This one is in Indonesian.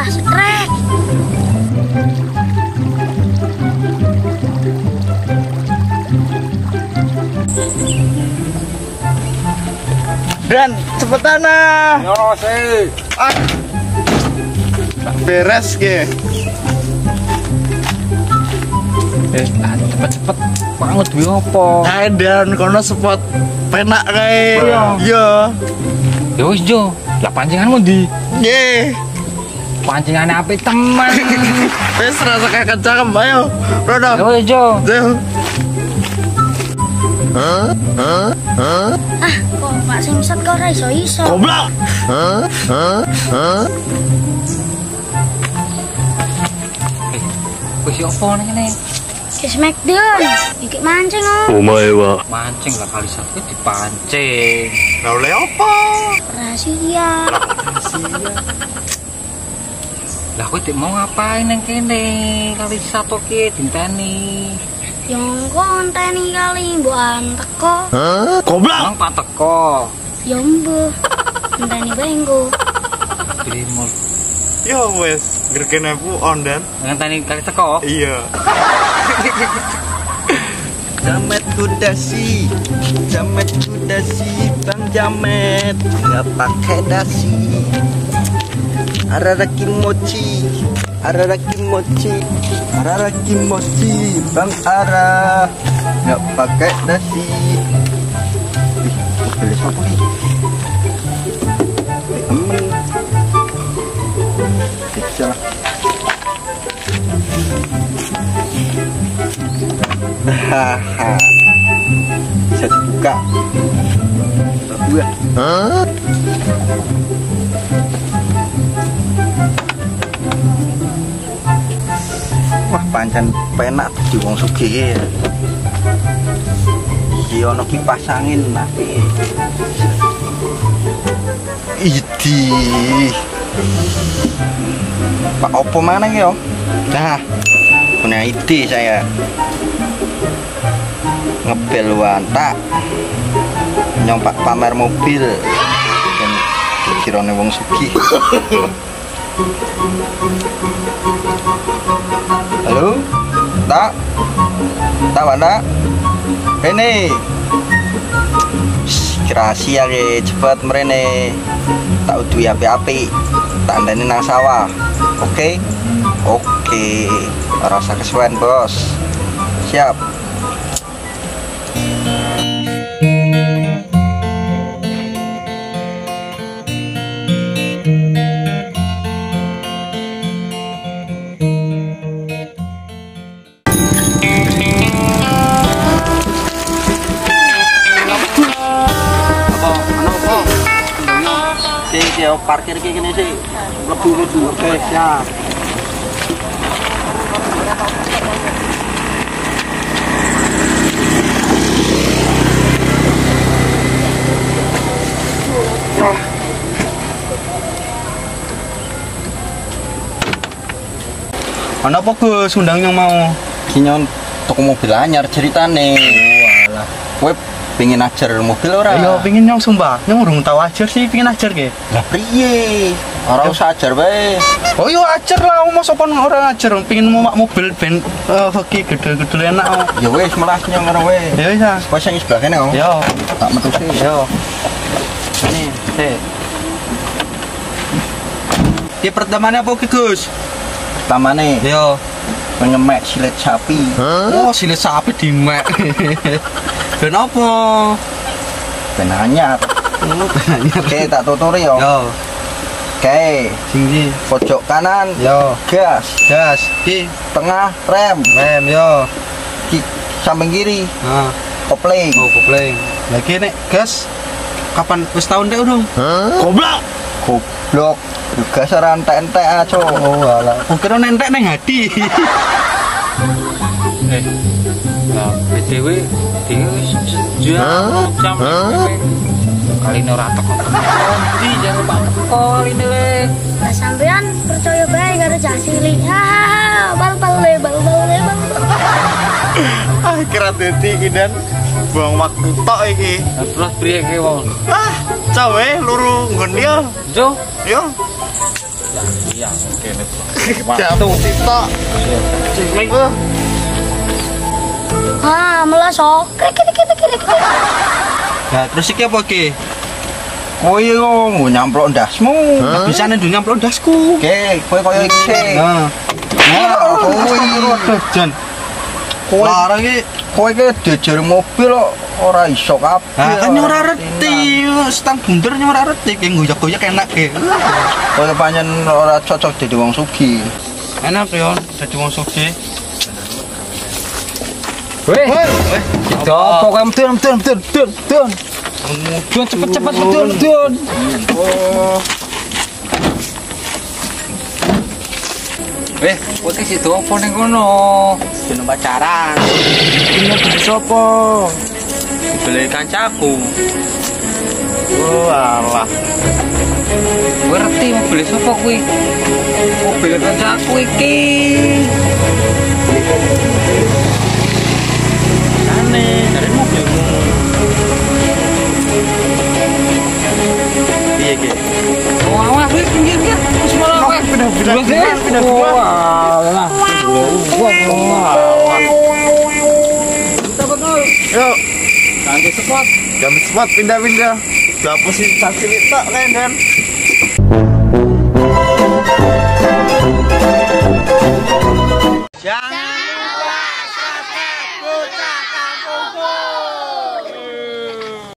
Wah, sekrek. Dan cepetan nah. Yo sih. Beres ge. Cepet-cepet. Banget duwe apa? Dan kono spot penak kae. Iya. Ya wis Jo. Lah pancinganmu ndi? Nggih. Pancingane apik temen. Wis rasa kayak kencang ayo. Rono. Ya wis Jo. Yo. Ah, kok Pak Simsat kok ora iso-iso. Goblok. Wis opo ning kene? Ke Smackdown. Iki mancing oh. Mancing lah kali satu dipancing. Lah oleh apa? Rahasia. Lah kowe dik mau ngapain nang kene? Kali satu ki dinteni. Yang kok ngenteni kali mbok teko. Goblok. Nang Pak teko. Ya mbuh. Ngenteni bae engko. Dimul. Yo wes, gergen aku ondan. Ngenteni kali teko. Iya. Jamet kudasi, Bang Jamet, nggak pakai dasi. Arara kimochi, Bang Ara, nggak pakai dasi. Pilih siapa nih? Temen. Salah. Hahaha. Bisa dibuka. Buat. Wah, pancen penak di wong sugih ya. Iki ono kipas angin tapi. Idi. Pak opo mana yo? Nah, punya ide saya. Ngebel wantak nyompak pamer mobil dan kirone wong sugih. Halo, tak Wanda, ini rahasia ke cepet merene, tak udu api-api, tak andani nang sawah, oke, rasa kesuwen bos, siap. Parkir kayak gini sih, lebih oke siap. Mana apa Gus undangnya mau? Kinyon toko mobil anyar ceritane. Walah, web pengen ajar mobil ora? Ayo pengen nyong sumpah, nyong urung tau ajar sih, pengen ajar ke. Lah priye? Ora usah ajar bae. Oh yo ajar lah, mas apa orang ajar, pengen mau mobil ben hoki gede-gede enak. Ya wis melas nyong ora wae. Ya wis ah. Wes sing sebelah kene kok. Yo, tak metusi. yo. Ini, Di pertamane apa ki Gus? Pertamane yo. pengemek silet sapi. Oh, silet sapi dimek. Kenapa? Ben anyar. Oke, tak tuturi yo. Yo, Oke, tinggi. pojok kanan Yo, gas, gas. Ki, tengah rem, yo. samping kiri Nah, kopling. oh kopling. Lagi nek gas. Kapan wis tahun dek urung? Goblok. Goblok, gas ora entek-entek aja. Oh, alah. Oh, kira nentek neng hati. Lah BTW jam kali ini ora teko di jangan Pak teko kali ini le. Lah sampean percaya bae karo Cah Cilik. Ha, bal. Ah, kira dadi iki dan buang waktu tok iki. Terus priye ki wong? Ah, cawe luru nggon dia. Jo, Yo. Iya, oke nih. Jatuh tok. Cek. Ah, melaso. Krik. Nah, terus iki apa iki? Kowe yo nyamplok ndasmu. Bisa nek nyamplok ndasku. Oke, kowe koyo iki sih. Nah. Kowe jan. Kowe Larang iki kowe iki diajar mobil kok ora iso kabeh. kan ora reti, stang bunder ora reti, ki goyak-goyak enak ki. Kowe pancen ora cocok dadi wong sugih. Enak yo dadi wong sugih. Weh, kita apa kamu medun. Medun cepet medun. Oh. Weh, kowe ki sido apa ning kono? Jeneng pacaran. Ini beli sopo? Beli kancaku. Oh alah. Gue ngerti mau beli sopo kuwi. Mobil kancaku iki. Aneh, dari mobilmu. Piye ki? Oh, awas wis pinggir. Wis malah kowe. Pindah. Wah, Yuk, ganti spot. jam spot pindah-pindah. Gak posisi saksi tok kan.